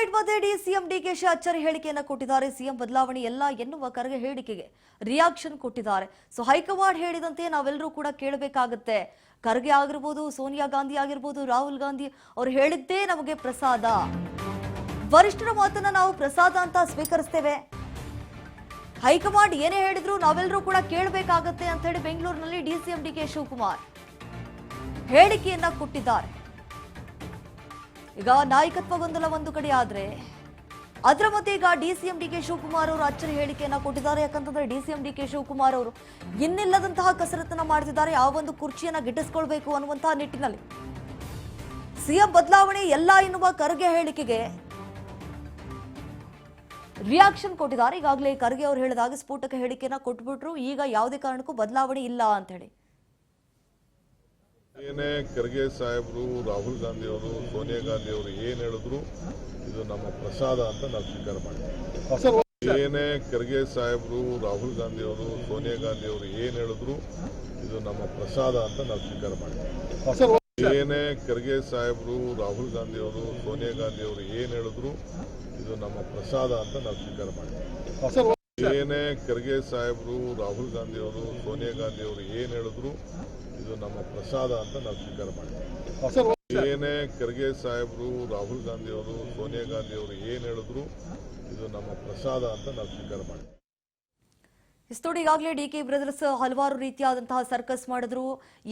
High command ಮಧ್ಯೆ CM DKShi ಅಚ್ಚರಿ ಹೇಳಿಕೆಯನ್ನು ಕೊಟ್ಟಿದ್ದಾರೆ. ಸಿಎಂ ಬದಲಾವಣೆ ಎಲ್ಲ ಎನ್ನುವ ಖರ್ಗೆ ಹೇಳಿಕೆಗೆ ರಿಯಾಕ್ಷನ್ ಕೊಟ್ಟಿದ್ದಾರೆ. ಸೊ ಹೈಕಮಾಂಡ್ ಹೇಳಿದಂತೆ ನಾವೆಲ್ಲರೂ ಕೂಡ ಕೇಳಬೇಕಾಗುತ್ತೆ. ಖರ್ಗೆ ಆಗಿರಬಹುದು, ಸೋನಿಯಾ ಗಾಂಧಿ ಆಗಿರಬಹುದು, ರಾಹುಲ್ ಗಾಂಧಿ ಅವರು ಹೇಳಿದ್ದೇ ನಮಗೆ ಪ್ರಸಾದ. ವರಿಷ್ಠರ ಮಾತನ್ನ ನಾವು ಪ್ರಸಾದ ಅಂತ ಸ್ವೀಕರಿಸ್ತೇವೆ. ಹೈಕಮಾಂಡ್ ಏನೇ ಹೇಳಿದ್ರು ನಾವೆಲ್ಲರೂ ಕೂಡ ಕೇಳಬೇಕಾಗುತ್ತೆ ಅಂತ ಹೇಳಿ ಬೆಂಗಳೂರಿನಲ್ಲಿ ಸಿಎಂ ಡಿಕೆ ಶಿವಕುಮಾರ್ ಹೇಳಿಕೆಯನ್ನ ಕೊಟ್ಟಿದ್ದಾರೆ. ಈಗ ನಾಯಕತ್ವ ಗೊಂದಲ ಒಂದು ಕಡೆ ಆದ್ರೆ ಅದರ ಮಧ್ಯೆ ಈಗ ಸಿಎಂ ಡಿಕೆ ಶಿವಕುಮಾರ್ ಅವರು ಅಚ್ಚರಿ ಹೇಳಿಕೆಯನ್ನ ಕೊಟ್ಟಿದ್ದಾರೆ. ಯಾಕಂತಂದ್ರೆ ಸಿಎಂ ಡಿಕೆ ಶಿವಕುಮಾರ್ ಅವರು ಇನ್ನಿಲ್ಲದಂತಹ ಕಸರತ್ತನ್ನ ಮಾಡ್ತಿದ್ದಾರೆ. ಆ ಒಂದು ಕುರ್ಚಿಯನ್ನ ಗಿಟ್ಟಿಸ್ಕೊಳ್ಬೇಕು ಅನ್ನುವಂತಹ ನಿಟ್ಟಿನಲ್ಲಿ ಸಿಎಂ ಬದಲಾವಣೆ ಎಲ್ಲ ಎನ್ನುವ ಖರ್ಗೆ ಹೇಳಿಕೆಗೆ ರಿಯಾಕ್ಷನ್ ಕೊಟ್ಟಿದ್ದಾರೆ. ಈಗಾಗಲೇ ಖರ್ಗೆ ಅವರು ಹೇಳಿದಾಗ ಸ್ಫೋಟಕ ಹೇಳಿಕೆಯನ್ನ ಕೊಟ್ಬಿಟ್ರು. ಈಗ ಯಾವುದೇ ಕಾರಣಕ್ಕೂ ಬದಲಾವಣೆ ಇಲ್ಲ ಅಂತ ಹೇಳಿ ಏನೇ ಖರ್ಗೆ ಸಾಹೇಬರು, ರಾಹುಲ್ ಗಾಂಧಿ ಅವರು, ಸೋನಿಯಾ ಗಾಂಧಿ ಅವರು ಏನ್ ಹೇಳಿದ್ರು ಇದು ನಮ್ಮ ಪ್ರಸಾದ ಅಂತ ನಾವು ಸ್ವೀಕಾರ ಮಾಡ್ತೀವಿ. ಏನೇ ಖರ್ಗೆ ಸಾಹೇಬರು, ರಾಹುಲ್ ಗಾಂಧಿ ಅವರು, ಸೋನಿಯಾ ಗಾಂಧಿ ಅವರು ಏನ್ ಹೇಳಿದ್ರು ಇದು ನಮ್ಮ ಪ್ರಸಾದ ಅಂತ ನಾವು ಸ್ವೀಕಾರ ಮಾಡ್ತೀವಿ. ಏನೇ ಖರ್ಗೆ ಸಾಹೇಬರು, ರಾಹುಲ್ ಗಾಂಧಿ ಅವರು, ಸೋನಿಯಾ ಗಾಂಧಿ ಅವರು ಏನ್ ಹೇಳಿದ್ರು ಇದು ನಮ್ಮ ಪ್ರಸಾದ ಅಂತ ನಾವು ಸ್ವೀಕಾರ ಮಾಡ್ತೀವಿ. ಏನೇ ಖರ್ಗೆ ಸಾಹೇಬರು, ರಾಹುಲ್ ಗಾಂಧಿ ಅವರು, ಸೋನಿಯಾ ಗಾಂಧಿ ಅವರು ಏನ್ ಹೇಳಿದ್ರು ಇದು ನಮ್ಮ ಪ್ರಸಾದ ಅಂತ ನಾವು ಸ್ವೀಕಾರ ಮಾಡ್ತೀವಿ. ಏನೇ ಖರ್ಗೆ ಸಾಹೇಬರು, ರಾಹುಲ್ ಗಾಂಧಿ ಅವರು, ಸೋನಿಯಾ ಗಾಂಧಿ ಅವರು ಏನ್ ಹೇಳಿದ್ರು ಇದು ನಮ್ಮ ಪ್ರಸಾದ ಅಂತ ನಾವು ಸ್ವೀಕಾರ ಮಾಡ್ತೀವಿ. ಇಷ್ಟೋಡಿ ಈಗಾಗಲೇ ಡಿಕೆ ಬ್ರದರ್ಸ್ ಹಲವಾರು ರೀತಿಯಾದಂತಹ ಸರ್ಕಸ್ ಮಾಡಿದ್ರು.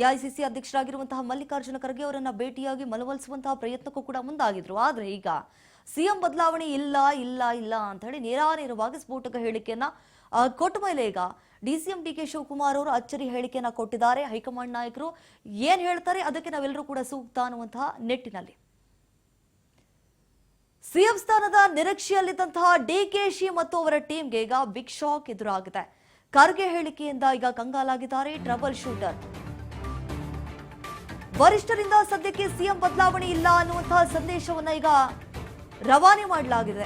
ಎಐಸಿಸಿ ಅಧ್ಯಕ್ಷರಾಗಿರುವಂತಹ ಮಲ್ಲಿಕಾರ್ಜುನ ಖರ್ಗೆ ಅವರನ್ನ ಭೇಟಿಯಾಗಿ ಮನವೊಲಿಸುವಂತಹ ಪ್ರಯತ್ನಕ್ಕೂ ಕೂಡ ಮುಂದಾಗಿದ್ರು. ಆದ್ರೆ ಈಗ ಸಿಎಂ ಬದಲಾವಣೆ ಇಲ್ಲ ಇಲ್ಲ ಇಲ್ಲ ಅಂತ ಹೇಳಿ ನೇರಾನೇರವಾಗಿ ಸ್ಫೋಟಕ ಹೇಳಿಕೆಯನ್ನ ಕೊಟ್ಟ ಮೇಲೆ ಈಗ ಸಿಎಂ ಡಿಕೆ ಶಿವಕುಮಾರ್ ಅವರು ಅಚ್ಚರಿ ಹೇಳಿಕೆಯನ್ನ ಕೊಟ್ಟಿದ್ದಾರೆ. ಹೈಕಮಾಂಡ್ ನಾಯಕರು ಏನ್ ಹೇಳ್ತಾರೆ ಅದಕ್ಕೆ ನಾವೆಲ್ಲರೂ ಕೂಡ ಸೂಕ್ತ ಅನ್ನುವಂತಹ ನಿಟ್ಟಿನಲ್ಲಿ ಸಿಎಂ ಸ್ಥಾನದ ನಿರೀಕ್ಷೆಯಲ್ಲಿದ್ದಂತಹ ಡಿಕೆಶಿ ಮತ್ತು ಅವರ ಟೀಮ್ಗೆ ಈಗ ಬಿಗ್ ಶಾಕ್ ಎದುರಾಗಿದೆ. ಖರ್ಗೆ ಹೇಳಿಕೆಯಿಂದ ಈಗ ಕಂಗಾಲಾಗಿದ್ದಾರೆ ಟ್ರಬಲ್ ಶೂಟರ್. ವರಿಷ್ಠರಿಂದ ಸದ್ಯಕ್ಕೆ ಸಿಎಂ ಬದಲಾವಣೆ ಇಲ್ಲ ಅನ್ನುವಂತಹ ಸಂದೇಶವನ್ನ ಈಗ ರವಾನೆ ಮಾಡಲಾಗಿದೆ.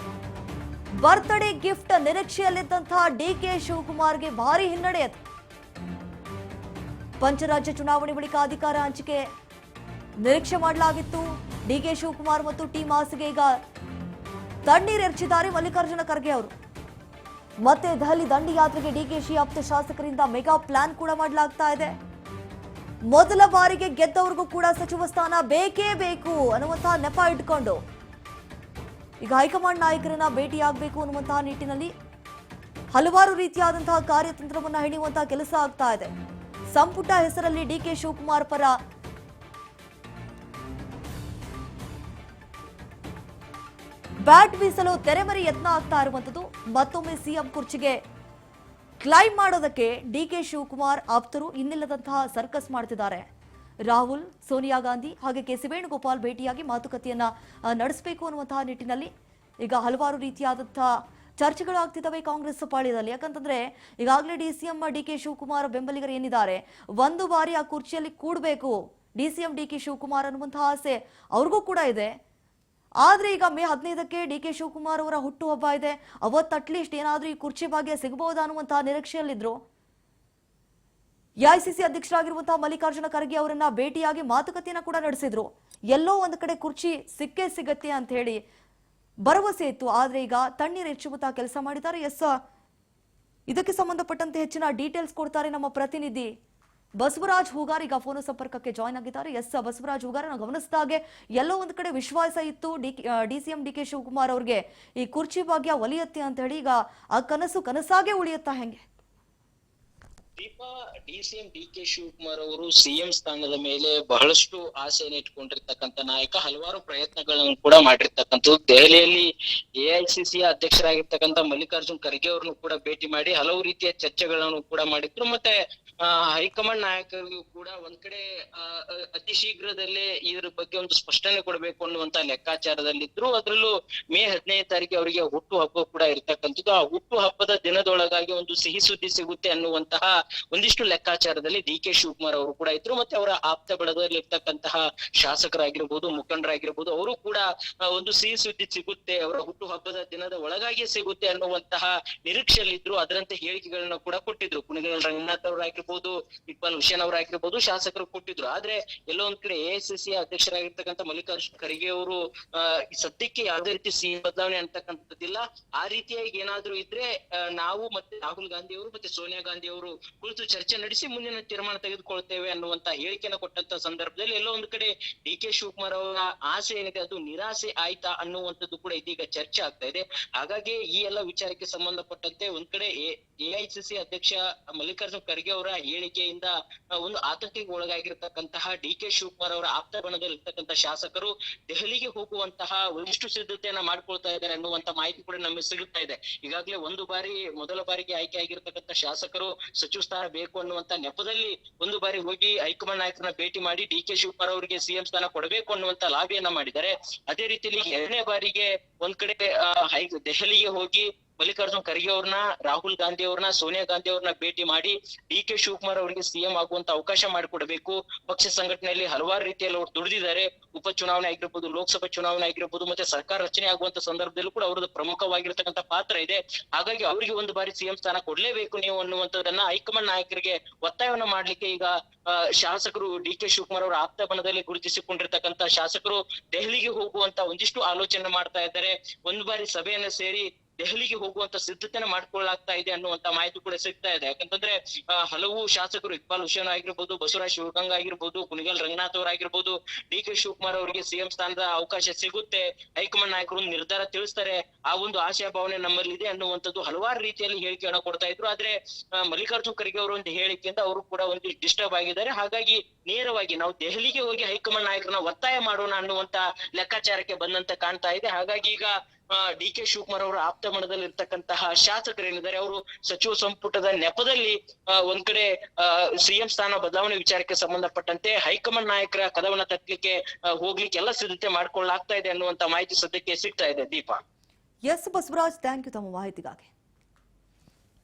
ಬರ್ತ್ಡೇ ಗಿಫ್ಟ್ ನಿರೀಕ್ಷೆಯಲ್ಲಿದ್ದಂತಹ ಡಿಕೆ ಶಿವಕುಮಾರ್ಗೆ ಭಾರಿ ಹಿನ್ನಡೆ. ಅದು ಪಂಚರಾಜ್ಯ ಚುನಾವಣೆ ಬಳಿಕ ಅಧಿಕಾರ ಹಂಚಿಕೆ ನಿರೀಕ್ಷೆ ಮಾಡಲಾಗಿತ್ತು. ಡಿಕೆ ಶಿವಕುಮಾರ್ ಮತ್ತು ಟೀಮ್ ಆಸೆಗೆ ಈಗ ತಣ್ಣೀರೆರಚಿದ್ದಾರೆ ಮಲ್ಲಿಕಾರ್ಜುನ ಖರ್ಗೆ ಅವರು. ಮತ್ತೆ ದೆಹಲಿ ದಂಡಿ ಯಾತ್ರೆಗೆ ಡಿಕೆಶಿ ಆಪ್ತ ಶಾಸಕರಿಂದ ಮೆಗಾ ಪ್ಲಾನ್ ಕೂಡ ಮಾಡಲಾಗ್ತಾ ಇದೆ. ಮೊದಲ ಬಾರಿಗೆ ಗೆದ್ದವರಿಗೂ ಕೂಡ ಸಚಿವ ಸ್ಥಾನ ಬೇಕೇ ಬೇಕು ಅನ್ನುವಂತಹ ನೆಪ ಇಟ್ಕೊಂಡು ಈಗ ಹೈಕಮಾಂಡ್ ನಾಯಕರನ್ನ ಭೇಟಿಯಾಗಬೇಕು ಅನ್ನುವಂತಹ ನಿಟ್ಟಿನಲ್ಲಿ ಹಲವಾರು ರೀತಿಯಾದಂತಹ ಕಾರ್ಯತಂತ್ರವನ್ನ ಹೆಣೆಯುವಂತಹ ಕೆಲಸ ಆಗ್ತಾ ಇದೆ. ಸಂಪುಟ ಹೆಸರಲ್ಲಿ ಡಿಕೆ ಶಿವಕುಮಾರ್ ಪರ ಬ್ಯಾಟ್ ಬೀಸಲು ತೆರೆಮರೆ ಯತ್ನ ಆಗ್ತಾ ಇರುವಂತದ್ದು. ಮತ್ತೊಮ್ಮೆ ಸಿಎಂ ಕುರ್ಚಿಗೆ ಕ್ಲೈಮ್ ಮಾಡೋದಕ್ಕೆ ಡಿಕೆ ಶಿವಕುಮಾರ್ ಆಪ್ತರು ಇನ್ನಿಲ್ಲದಂತಹ ಸರ್ಕಸ್ ಮಾಡ್ತಿದ್ದಾರೆ. ರಾಹುಲ್, ಸೋನಿಯಾ ಗಾಂಧಿ ಹಾಗೆ ಕೆ.ಸಿ. ವೇಣುಗೋಪಾಲ್ ಭೇಟಿಯಾಗಿ ಮಾತುಕತೆಯನ್ನ ನಡೆಸಬೇಕು ಅನ್ನುವಂತಹ ನಿಟ್ಟಿನಲ್ಲಿ ಈಗ ಹಲವಾರು ರೀತಿಯಾದಂತಹ ಚರ್ಚೆಗಳು ಆಗ್ತಿದ್ದಾವೆ ಕಾಂಗ್ರೆಸ್ ಪಾಳ್ಯದಲ್ಲಿ. ಯಾಕಂತಂದ್ರೆ ಈಗಾಗಲೇ ಸಿಎಂ ಡಿಕೆ ಶಿವಕುಮಾರ್ ಬೆಂಬಲಿಗರು ಏನಿದ್ದಾರೆ ಒಂದು ಬಾರಿ ಆ ಕುರ್ಚಿಯಲ್ಲಿ ಕೂಡಬೇಕು ಸಿಎಂ ಡಿಕೆ ಶಿವಕುಮಾರ್ ಅನ್ನುವಂತಹ ಆಸೆ ಅವ್ರಿಗೂ ಕೂಡ ಇದೆ. ಆದ್ರೆ ಈಗ ಮೇ 15ಕ್ಕೆ ಡಿಕೆ ಶಿವಕುಮಾರ್ ಅವರ ಹುಟ್ಟುಹಬ್ಬ ಇದೆ. ಅವತ್ತು ಅಟ್ಲೀಸ್ಟ್ ಏನಾದ್ರೂ ಈ ಕುರ್ಚಿ ಭಾಗ್ಯ ಸಿಗಬಹುದಾ ಅನ್ನುವಂತಹ ನಿರೀಕ್ಷೆಯಲ್ಲಿದ್ರು. ಎಐಸಿಸಿ ಅಧ್ಯಕ್ಷರಾಗಿರುವಂತಹ ಮಲ್ಲಿಕಾರ್ಜುನ ಖರ್ಗೆ ಅವರನ್ನ ಭೇಟಿಯಾಗಿ ಮಾತುಕತೆಯನ್ನ ಕೂಡ ನಡೆಸಿದ್ರು. ಎಲ್ಲೋ ಒಂದು ಕಡೆ ಕುರ್ಚಿ ಸಿಕ್ಕೇ ಸಿಗತ್ತೆ ಅಂತ ಹೇಳಿ ಭರವಸೆ ಇತ್ತು. ಆದ್ರೆ ಈಗ ತಣ್ಣೀರು ಹೆಚ್ಚುವಂತಹ ಕೆಲಸ ಮಾಡಿದ್ದಾರೆ. ಇದಕ್ಕೆ ಸಂಬಂಧಪಟ್ಟಂತೆ ಹೆಚ್ಚಿನ ಡೀಟೇಲ್ಸ್ ಕೊಡ್ತಾರೆ ನಮ್ಮ ಪ್ರತಿನಿಧಿ ಬಸವರಾಜ್ ಹೂಗಾರ್. ಈಗ ಫೋನ್ ಸಂಪರ್ಕಕ್ಕೆ ಜಾಯ್ನ್ ಆಗಿದ್ದಾರೆ. ಬಸವರಾಜ್ ಹೂಗಾರ್, ನಾವು ಗಮನಿಸಿದಾಗೆ ಎಲ್ಲೋ ಒಂದು ಕಡೆ ವಿಶ್ವಾಸ ಇತ್ತು ಸಿಎಂ ಡಿಕೆ ಶಿವಕುಮಾರ್ ಅವ್ರಿಗೆ ಈ ಕುರ್ಚಿ ಭಾಗ್ಯ ಒಲಿಯತ್ತೆ ಅಂತ ಹೇಳಿ. ಈಗ ಆ ಕನಸು ಕನಸಾಗೆ ಉಳಿಯುತ್ತಾ ಹೆಂಗೆ? ದೀಪಾ, ಸಿಎಂ ಡಿಕೆ ಶಿವಕುಮಾರ್ ಅವರು ಸಿಎಂ ಸ್ಥಾನದ ಮೇಲೆ ಬಹಳಷ್ಟು ಆಸೆಯನ್ನು ಇಟ್ಕೊಂಡಿರ್ತಕ್ಕಂಥ ನಾಯಕ. ಹಲವಾರು ಪ್ರಯತ್ನಗಳನ್ನು ಕೂಡ ಮಾಡಿರ್ತಕ್ಕಂಥದ್ದು. ದೆಹಲಿಯಲ್ಲಿ ಎಐಸಿಸಿ ಅಧ್ಯಕ್ಷರಾಗಿರ್ತಕ್ಕಂಥ ಮಲ್ಲಿಕಾರ್ಜುನ್ ಖರ್ಗೆ ಅವರನ್ನು ಕೂಡ ಭೇಟಿ ಮಾಡಿ ಹಲವು ರೀತಿಯ ಚರ್ಚೆಗಳನ್ನು ಕೂಡ ಮಾಡಿದ್ರು. ಮತ್ತೆ ಹೈಕಮಾಂಡ್ ನಾಯಕರಿಗೂ ಕೂಡ ಒಂದ್ ಕಡೆ ಅತಿ ಶೀಘ್ರದಲ್ಲೇ ಇದ್ರ ಬಗ್ಗೆ ಒಂದು ಸ್ಪಷ್ಟನೆ ಕೊಡಬೇಕು ಅನ್ನುವಂತ ಲೆಕ್ಕಾಚಾರದಲ್ಲಿದ್ರು. ಅದರಲ್ಲೂ ಮೇ 15ನೇ ತಾರೀಕು ಅವರಿಗೆ ಹುಟ್ಟು ಹಬ್ಬ ಕೂಡ ಇರ್ತಕ್ಕಂಥದ್ದು. ಆ ಹುಟ್ಟು ಹಬ್ಬದ ದಿನದೊಳಗಾಗಿ ಒಂದು ಸಿಹಿ ಸುದ್ದಿ ಸಿಗುತ್ತೆ ಅನ್ನುವಂತಹ ಒಂದಿಷ್ಟು ಲೆಕ್ಕಾಚಾರದಲ್ಲಿ ಡಿಕೆ ಶಿವಕುಮಾರ್ ಅವರು ಕೂಡ ಇದ್ರು. ಮತ್ತೆ ಅವರ ಆಪ್ತ ಬಳಗದಲ್ಲಿ ಇರ್ತಕ್ಕಂತಹ ಶಾಸಕರಾಗಿರ್ಬೋದು, ಮುಖಂಡರಾಗಿರ್ಬೋದು, ಅವರು ಕೂಡ ಒಂದು ಸಿಹಿ ಸುದ್ದಿ ಸಿಗುತ್ತೆ, ಅವರ ಹುಟ್ಟು ಹಬ್ಬದ ದಿನದ ಒಳಗಾಗಿ ಸಿಗುತ್ತೆ ಅನ್ನುವಂತಹ ನಿರೀಕ್ಷೆಯಲ್ಲಿದ್ರು. ಅದರಂತೆ ಹೇಳಿಕೆಗಳನ್ನ ಕೂಡ ಕೊಟ್ಟಿದ್ರು. ಕುಣಿಗಲ್ ರಂಗನಾಥ್ ಅವರಾಗಿರ್ಬೋದು, ಆಗಿರ್ಬೋದು, ಇಕ್ಬಾಲ್ ಹುಸೇನ್ ಅವರಾಗಿರ್ಬೋದು ಶಾಸಕರು ಕೊಟ್ಟಿದ್ರು. ಆದ್ರೆ ಎಲ್ಲೋ ಒಂದ್ ಕಡೆ AICC ಅಧ್ಯಕ್ಷರಾಗಿರ್ತಕ್ಕಂಥ ಮಲ್ಲಿಕಾರ್ಜುನ್ ಖರ್ಗೆ ಅವರು ಸದ್ಯಕ್ಕೆ ಯಾವುದೇ ರೀತಿ ಸಿಎಂ ಬದಲಾವಣೆ ಅಂತಕ್ಕಂಥದ್ದಿಲ್ಲ. ಆ ರೀತಿಯಾಗಿ ಏನಾದ್ರು ಇದ್ರೆ ನಾವು ಮತ್ತೆ ರಾಹುಲ್ ಗಾಂಧಿ ಅವರು ಮತ್ತೆ ಸೋನಿಯಾ ಗಾಂಧಿ ಅವರು ಕುಳಿತು ಚರ್ಚೆ ನಡೆಸಿ ಮುಂದಿನ ತೀರ್ಮಾನ ತೆಗೆದುಕೊಳ್ತೇವೆ ಅನ್ನುವಂತ ಹೇಳಿಕೆಯನ್ನು ಕೊಟ್ಟಂತ ಸಂದರ್ಭದಲ್ಲಿ ಎಲ್ಲೋ ಒಂದು ಕಡೆ DK ಶಿವಕುಮಾರ್ ಅವರ ಆಸೆ ಏನಿದೆ ಅದು ನಿರಾಸೆ ಆಯ್ತಾ ಅನ್ನುವಂಥದ್ದು ಕೂಡ ಇದೀಗ ಚರ್ಚೆ ಆಗ್ತಾ ಇದೆ. ಹಾಗಾಗಿ ಈ ಎಲ್ಲ ವಿಚಾರಕ್ಕೆ ಸಂಬಂಧಪಟ್ಟಂತೆ ಒಂದ್ ಕಡೆ AICC ಅಧ್ಯಕ್ಷ ಮಲ್ಲಿಕಾರ್ಜುನ್ ಖರ್ಗೆ ಅವರ ಹೇಳಿಕೆಯಿಂದ ಒಂದು ಆತಂಕಕ್ಕೆ ಒಳಗಾಗಿರ್ತಕ್ಕಂತಹ DK ಶಿವಕುಮಾರ್ ಅವರ ಆಪ್ತ ಬಣದಲ್ಲಿ ಇರ್ತಕ್ಕಂಥ ಶಾಸಕರು ದೆಹಲಿಗೆ ಹೋಗುವಂತಹ ಒಂದಿಷ್ಟು ಸಿದ್ಧತೆಯನ್ನ ಮಾಡ್ಕೊಳ್ತಾ ಇದ್ದಾರೆ ಅನ್ನುವಂತ ಮಾಹಿತಿ ಕೂಡ ನಮಗೆ ಸಿಗುತ್ತಾ ಇದೆ. ಈಗಾಗಲೇ ಮೊದಲ ಬಾರಿಗೆ ಆಯ್ಕೆ ಆಗಿರ್ತಕ್ಕಂಥ ಶಾಸಕರು ಸಚಿವ ಸ್ಥಾನ ಬೇಕು ಅನ್ನುವಂತ ನೆಪದಲ್ಲಿ ಒಂದು ಬಾರಿ ಹೋಗಿ ಹೈಕಮಾಂಡ್ ನಾಯಕರನ್ನ ಭೇಟಿ ಮಾಡಿ DK ಶಿವಕುಮಾರ್ ಅವರಿಗೆ ಸಿಎಂ ಸ್ಥಾನ ಕೊಡಬೇಕು ಅನ್ನುವಂತ ಲಾಬಿಯನ್ನ ಮಾಡಿದ್ದಾರೆ. ಅದೇ ರೀತಿಯಲ್ಲಿ 2ನೇ ಬಾರಿಗೆ ಒಂದ್ ಕಡೆ ದೆಹಲಿಗೆ ಹೋಗಿ ಮಲ್ಲಿಕಾರ್ಜುನ್ ಖರ್ಗೆ ಅವ್ರನ್ನ, ರಾಹುಲ್ ಗಾಂಧಿ ಅವ್ರನ್ನ, ಸೋನಿಯಾ ಗಾಂಧಿ ಅವ್ರನ್ನ ಭೇಟಿ ಮಾಡಿ DK ಶಿವಕುಮಾರ್ ಅವರಿಗೆ ಸಿಎಂ ಆಗುವಂತ ಅವಕಾಶ ಮಾಡಿಕೊಡಬೇಕು. ಪಕ್ಷ ಸಂಘಟನೆಯಲ್ಲಿ ಹಲವಾರು ರೀತಿಯಲ್ಲಿ ಅವರು ದುಡಿದಿದ್ದಾರೆ. ಉಪಚುನಾವಣೆ ಆಗಿರ್ಬೋದು, ಲೋಕಸಭಾ ಚುನಾವಣೆ ಆಗಿರ್ಬೋದು, ಮತ್ತೆ ಸರ್ಕಾರ ರಚನೆ ಆಗುವಂತ ಸಂದರ್ಭದಲ್ಲೂ ಕೂಡ ಅವ್ರದ್ದು ಪ್ರಮುಖವಾಗಿರ್ತಕ್ಕಂಥ ಪಾತ್ರ ಇದೆ. ಹಾಗಾಗಿ ಅವರಿಗೆ ಒಂದು ಬಾರಿ ಸಿಎಂ ಸ್ಥಾನ ಕೊಡ್ಲೇಬೇಕು ನೀವು ಅನ್ನುವಂಥದ್ದನ್ನ ಹೈಕಮಾಂಡ್ ನಾಯಕರಿಗೆ ಒತ್ತಾಯವನ್ನ ಮಾಡ್ಲಿಕ್ಕೆ ಈಗ ಶಾಸಕರು DK ಶಿವಕುಮಾರ್ ಅವರ ಆಪ್ತ ಬಣದಲ್ಲಿ ಗುರುತಿಸಿಕೊಂಡಿರ್ತಕ್ಕಂಥ ಶಾಸಕರು ದೆಹಲಿಗೆ ಹೋಗುವಂತ ಒಂದಿಷ್ಟು ಆಲೋಚನೆ ಮಾಡ್ತಾ ಇದ್ದಾರೆ. ಒಂದು ಬಾರಿ ಸಭೆಯನ್ನ ಸೇರಿ ದೆಹಲಿಗೆ ಹೋಗುವಂತ ಸಿದ್ಧತೆನ ಮಾಡ್ಕೊಳ್ಳಾಗ್ತಾ ಇದೆ ಅನ್ನುವಂತ ಮಾಹಿತಿ ಕೂಡ ಸಿಗ್ತಾ ಇದೆ. ಯಾಕಂತಂದ್ರೆ ಹಲವು ಶಾಸಕರು ಇಕ್ಬಾಲ್ ಹುಸೇನ್ ಆಗಿರ್ಬೋದು, ಬಸವರಾಜ್ ಶಿವಗಂಗಾ ಆಗಿರ್ಬೋದು, ಕುಣಿಗಲ್ ರಂಗನಾಥ್ ಅವರಾಗಿರ್ಬೋದು, DK ಶಿವಕುಮಾರ್ ಅವರಿಗೆ ಸಿಎಂ ಸ್ಥಾನದ ಅವಕಾಶ ಸಿಗುತ್ತೆ, ಹೈಕಮಾಂಡ್ ನಾಯಕರು ನಿರ್ಧಾರ ತಿಳಿಸ್ತಾರೆ, ಆ ಒಂದು ಆಶಯ ಭಾವನೆ ನಮ್ಮಲ್ಲಿ ಇದೆ ಅನ್ನುವಂಥದ್ದು ಹಲವಾರು ರೀತಿಯಲ್ಲಿ ಹೇಳಿಕೆಯನ್ನ ಕೊಡ್ತಾ ಇದ್ರು. ಆದ್ರೆ ಮಲ್ಲಿಕಾರ್ಜುನ್ ಖರ್ಗೆ ಅವರ ಒಂದು ಹೇಳಿಕೆಯಿಂದ ಅವರು ಕೂಡ ಒಂದು ಡಿಸ್ಟರ್ಬ್ ಆಗಿದ್ದಾರೆ. ಹಾಗಾಗಿ ನೇರವಾಗಿ ನಾವು ದೆಹಲಿಗೆ ಹೋಗಿ ಹೈಕಮಾಂಡ್ ನಾಯಕರನ್ನ ಒತ್ತಾಯ ಮಾಡೋಣ ಅನ್ನುವಂತ ಲೆಕ್ಕಾಚಾರಕ್ಕೆ ಬಂದಂತೆ ಕಾಣ್ತಾ ಇದೆ. ಹಾಗಾಗಿ ಈಗ DK ಶಿವಕುಮಾರ್ ಅವರ ಆಪ್ತ ಬಣದಲ್ಲಿ ಇರ್ತಕ್ಕಂತಹ ಶಾಸಕರೇನಿದ್ದಾರೆ ಅವರು ಸಚಿವ ಸಂಪುಟದ ನೆಪದಲ್ಲಿ ಒಂದ್ ಕಡೆ ಸಿಎಂ ಸ್ಥಾನ ಬದಲಾವಣೆ ವಿಚಾರಕ್ಕೆ ಸಂಬಂಧಪಟ್ಟಂತೆ ಹೈಕಮಾಂಡ್ ನಾಯಕರ ಕದವನ್ನ ತಟ್ಟಲಿಕ್ಕೆ ಹೋಗ್ಲಿಕ್ಕೆ ಎಲ್ಲ ಸಿದ್ಧತೆ ಮಾಡ್ಕೊಳ್ಳಾಗ್ತಾ ಇದೆ ಅನ್ನುವಂತ ಮಾಹಿತಿ ಸದ್ಯಕ್ಕೆ ಸಿಗ್ತಾ ಇದೆ. Deepa. S Basavaraj, thank you ತಮ್ಮ ಮಾಹಿತಿಗಾಗಿ.